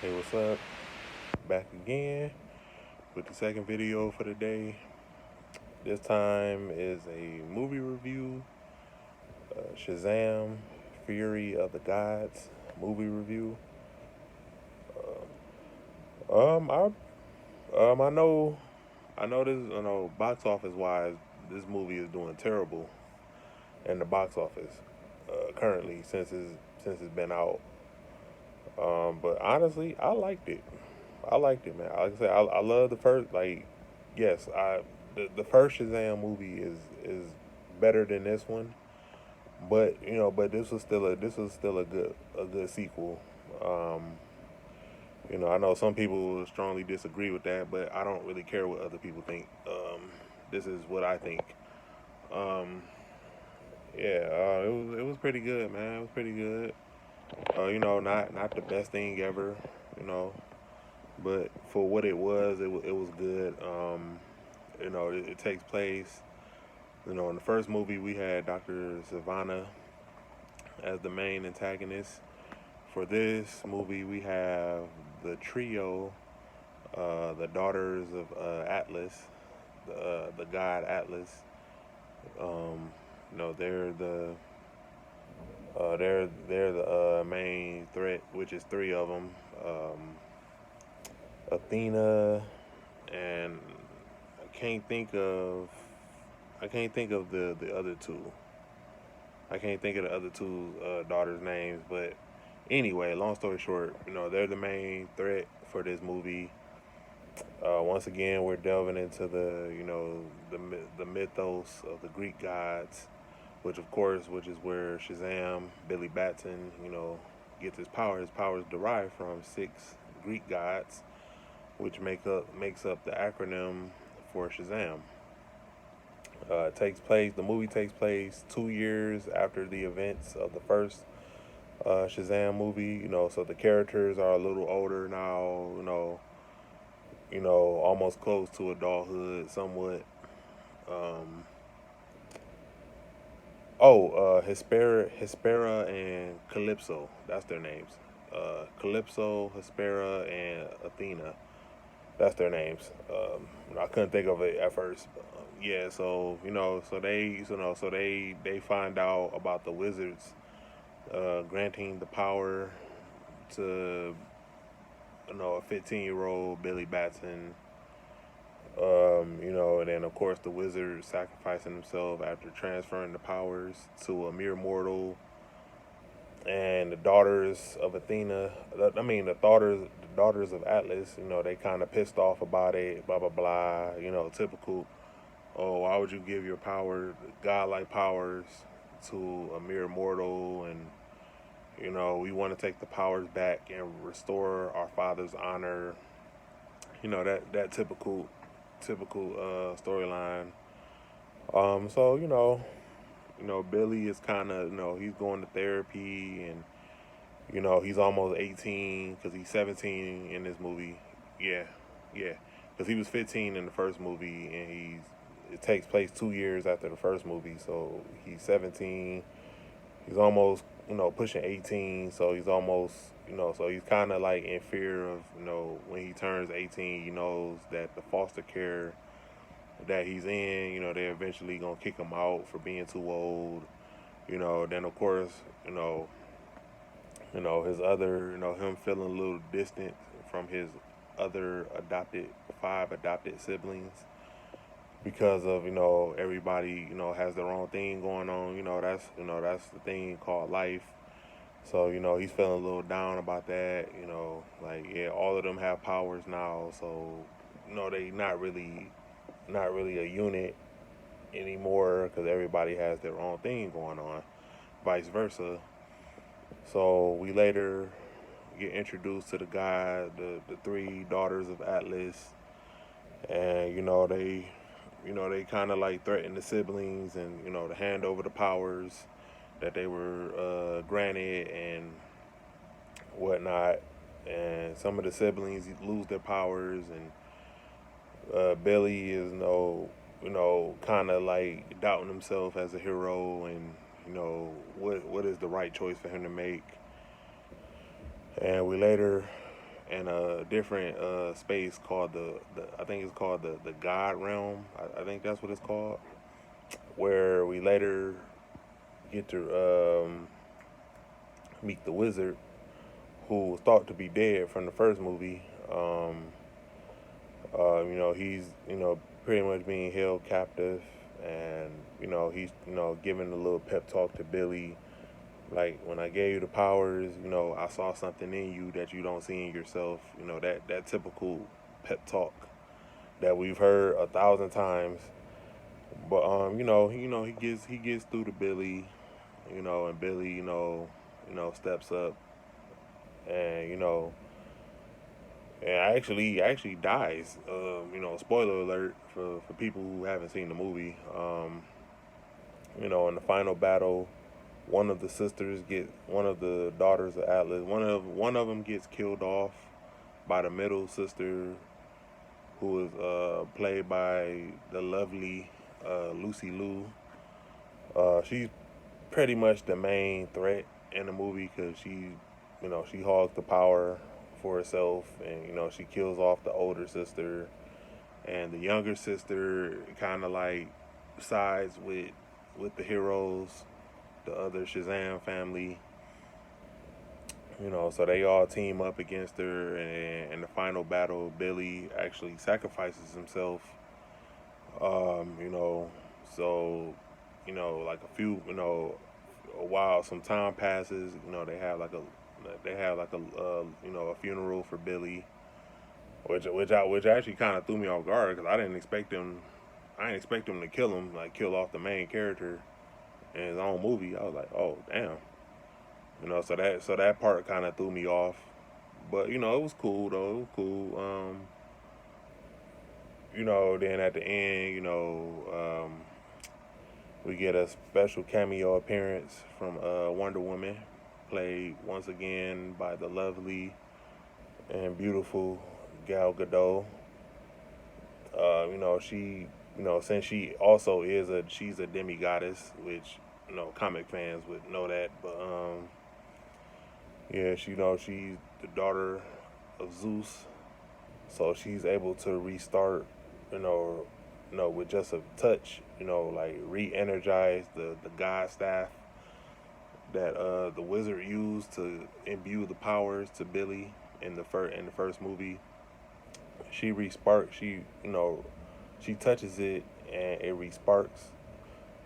Hey, what's up? Back again with the second video for the day. This time is a movie review. Shazam, Fury of the Gods movie review. Um, I I know this. Box office wise, this movie is doing terrible in the box office currently since it's been out. But honestly, I liked it. I liked it, man. Like I said, I love the first. Like, yes, the first Shazam movie is better than this one. But but this was still a good sequel. Um, I know some people will strongly disagree with that, but I don't really care what other people think. This is what I think. Um, yeah, it was pretty good, man. It was pretty good. Not the best thing ever, you know, but for what it was good. It takes place. In the first movie we had Dr. Savannah as the main antagonist. For this movie we have the trio, the daughters of Atlas, the god Atlas. Um, they're the main threat, which is three of them. Athena, and I can't think of I can't think of the other two. I can't think of the other two daughters' names, but anyway, long story short, they're the main threat for this movie. Once again, we're delving into the mythos of the Greek gods, which is where Shazam, Billy Batson, gets his power. His power is derived from six Greek gods, which makes up the acronym for Shazam. The movie takes place 2 years after the events of the first Shazam movie. So the characters are a little older now. Almost close to adulthood, somewhat. Um, Hespera, and Calypso. That's their names. Calypso, Hespera, and Athena. That's their names. I couldn't think of it at first. Yeah, so they find out about the wizards granting the power to a 15-year-old Billy Batson. And then of course the wizard sacrificing himself after transferring the powers to a mere mortal, and the daughters of Athena. The daughters of Atlas. They kind of pissed off about it. Blah blah blah. Typical. Oh, why would you give your power, godlike powers, to a mere mortal? And we want to take the powers back and restore our father's honor. That typical storyline. So Billy is kind of he's going to therapy, and he's almost 18 because he's 17 in this movie. Yeah, yeah, because he was 15 in the first movie, and it takes place 2 years after the first movie, so he's 17. He's almost pushing 18, so he's almost so he's kind of like in fear of when he turns 18. He knows that the foster care that he's in, they're eventually gonna kick him out for being too old. Then of course, his other, him feeling a little distant from his other five adopted siblings because of everybody has their own thing going on. That's the thing called life. So he's feeling a little down about that. Like, yeah, all of them have powers now, so they not really a unit anymore because everybody has their own thing going on, vice versa. So we later get introduced to the three daughters of Atlas, and they kind of like threaten the siblings, and to hand over the powers that they were granted and whatnot. And some of the siblings lose their powers, and Billy is kind of like doubting himself as a hero, and what is the right choice for him to make. And we later in a different space called the I think it's called the God Realm. I think that's what it's called. Where we later get to meet the wizard, who was thought to be dead from the first movie. He's pretty much being held captive, and he's giving a little pep talk to Billy. Like, when I gave you the powers, I saw something in you that you don't see in yourself. That typical pep talk that we've heard 1,000 times. But he gets through to Billy, and Billy, steps up, and and actually dies. Spoiler alert for people who haven't seen the movie. In the final battle, one of the daughters of Atlas, one of them gets killed off by the middle sister, who is played by the lovely Lucy Liu. She's pretty much the main threat in the movie because she hogs the power for herself, and she kills off the older sister, and the younger sister kind of like sides with the heroes, the other Shazam family. So they all team up against her, and in the final battle, Billy actually sacrifices himself. So like a while, some time passes. They have like a funeral for Billy, which actually kind of threw me off guard because I didn't expect him. I didn't expect him to kill him, like kill off the main character in his own movie. I was like, oh damn. So that part kind of threw me off, but it was cool though. It was cool. Then at the end, we get a special cameo appearance from Wonder Woman, played once again by the lovely and beautiful Gal Gadot. She, since she also she's a demigoddess, which comic fans would know that, but yeah, she's the daughter of Zeus, so she's able to restart, with just a touch, like re-energize the God staff that the wizard used to imbue the powers to Billy in the first movie. She resparks. She touches it and it resparks,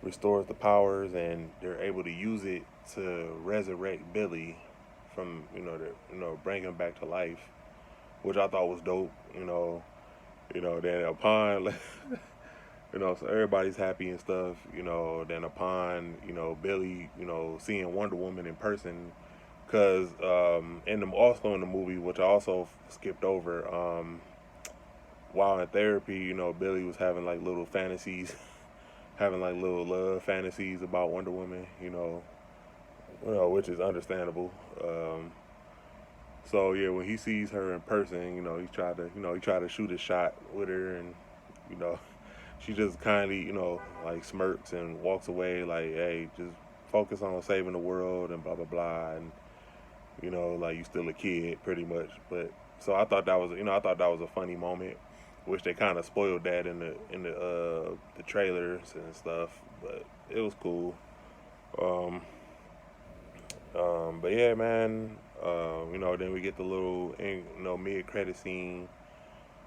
restores the powers, and they're able to use it to resurrect Billy from bring him back to life, which I thought was dope. Then upon so everybody's happy and stuff. Then upon Billy seeing Wonder Woman in person, because also in the movie, which I also skipped over, while in therapy, Billy was having like little fantasies, having like little love fantasies about Wonder Woman, which is understandable. So yeah, when he sees her in person, he tried to shoot a shot with her, and you know, she just kindly, like smirks and walks away, like, hey, just focus on saving the world and blah blah blah, and like you still a kid, pretty much. But so I thought that was a funny moment, which they kind of spoiled that in the trailers and stuff, but it was cool. Um, but yeah, man. Then we get the little, mid credit scene,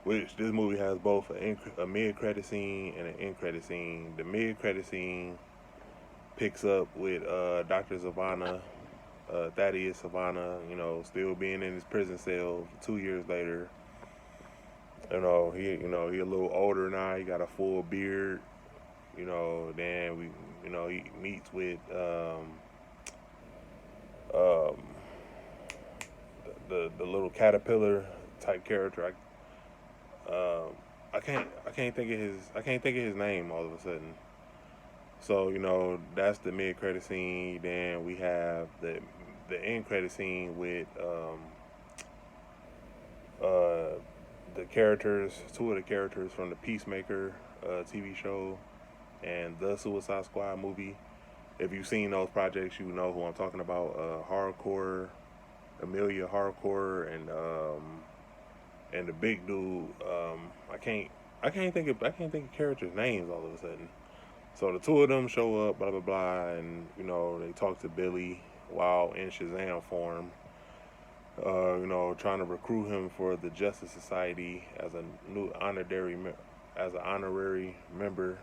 which this movie has both a mid credit scene and an end credit scene. The mid credit scene picks up with Dr. Zavanna, Thaddeus Savannah, still being in his prison cell 2 years later. He a little older now. He got a full beard. Then he meets with um, the little caterpillar type character. I can't think of his name all of a sudden. So that's the mid credit scene. Then we have the end credit scene with uh, two of the characters from the Peacemaker TV show and the Suicide Squad movie. If you've seen those projects, you know who I'm talking about. Hardcore, Amelia Harcourt and the big dude. I can't think of characters' names all of a sudden. So the two of them show up, blah blah blah, and they talk to Billy while in Shazam form. Trying to recruit him for the Justice Society as a new as an honorary member.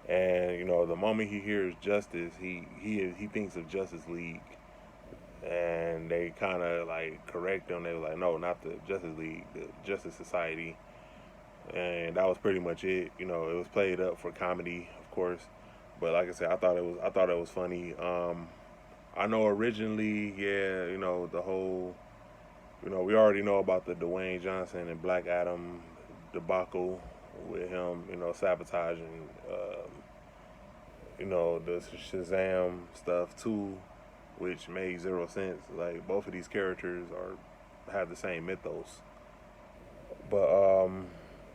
And the moment he hears Justice, he thinks of Justice League, and they kind of like correct him. They were like, no, not the Justice League, the Justice Society, and that was pretty much it. It was played up for comedy, of course, but like I said, I thought it was funny. I know originally, yeah, the whole, we already know about the Dwayne Johnson and Black Adam debacle with him, sabotaging, the Shazam stuff too, which made zero sense. Like both of these characters have the same mythos, but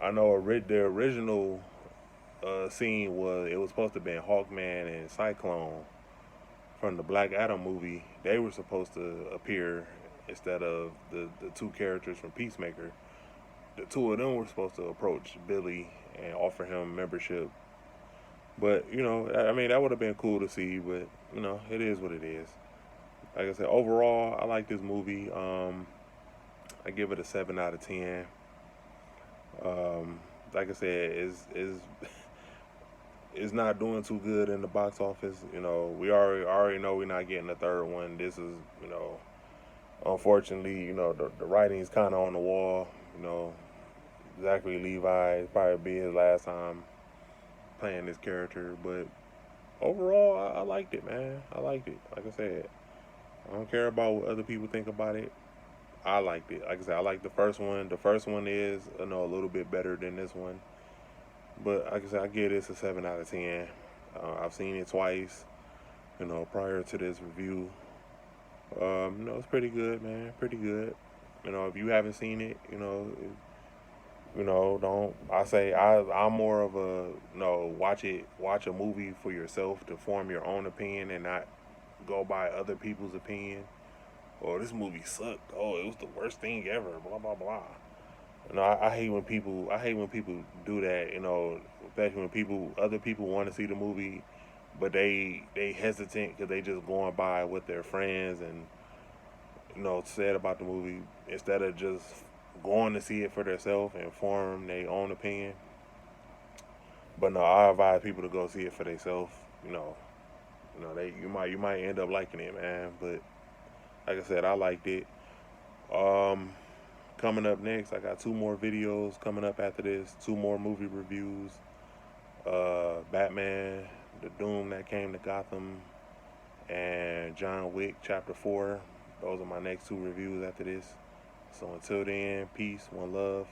I know the original scene was supposed to be Hawkman and Cyclone from the Black Adam movie. They were supposed to appear instead of the two characters from Peacemaker. The two of them were supposed to approach Billy and offer him membership. But I mean, that would have been cool to see. But it is what it is. Like I said, overall, I like this movie. I give it a 7 out of 10. Like I said, is not doing too good in the box office. We already know we're not getting a third one. This is, unfortunately, the writing's kind of on the wall. Zachary Levi probably be his last time playing this character, but overall, I liked it, man. I liked it. Like I said, I don't care about what other people think about it. I liked it. Like I said, I liked the first one. The first one is, a little bit better than this one. But like I said, I give this a 7 out of 10. I've seen it twice, prior to this review. It's pretty good, man. Pretty good. If you haven't seen it, don't. I'm more of a watch a movie for yourself to form your own opinion and not go by other people's opinion. Oh, this movie sucked. Oh, it was the worst thing ever. Blah blah blah. I hate when people do that. Especially when other people want to see the movie, but they hesitant because they just going by what their friends and said about the movie instead of just going to see it for themselves and form their own opinion. But no, I advise people to go see it for themselves. You might end up liking it, man. But like I said, I liked it. Um, Coming up next, I got two more videos coming up after this. Two more movie reviews. Batman, The Doom That Came to Gotham, and John Wick Chapter 4. Those are my next two reviews after this. So until then, peace, one love.